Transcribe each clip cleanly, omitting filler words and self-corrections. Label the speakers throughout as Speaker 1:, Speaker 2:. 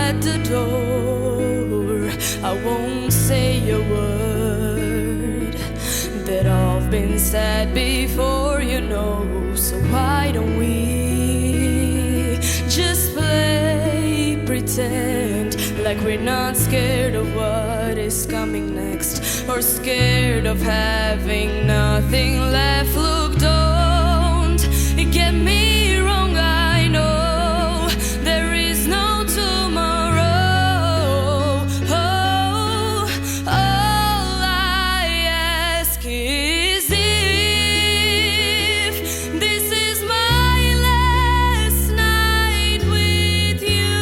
Speaker 1: at the door. I won't say a word that I've been said before, you know. So why don't we just play pretend like we're not scared of what is coming next, or scared of having nothing left. Look, don't get me wrong, I know there is no tomorrow. Oh, all I ask is if this is my last night with you.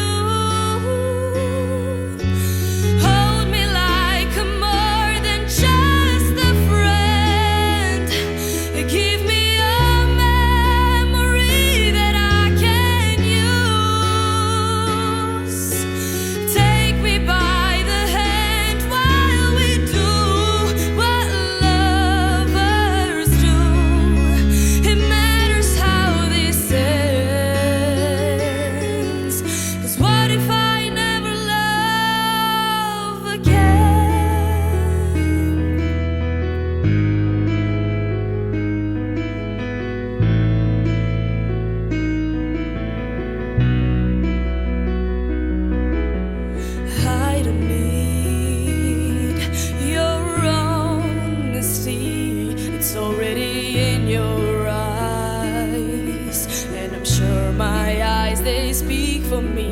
Speaker 1: Hold me like a more than just a friend. Give me a memory that I can use. Take me by the hand while we do what lovers do. It matters how this ends. 'Cause what if I never love again? I don't need your honesty. It's already in your eyes, and I'm sure my eyes, they speak for me.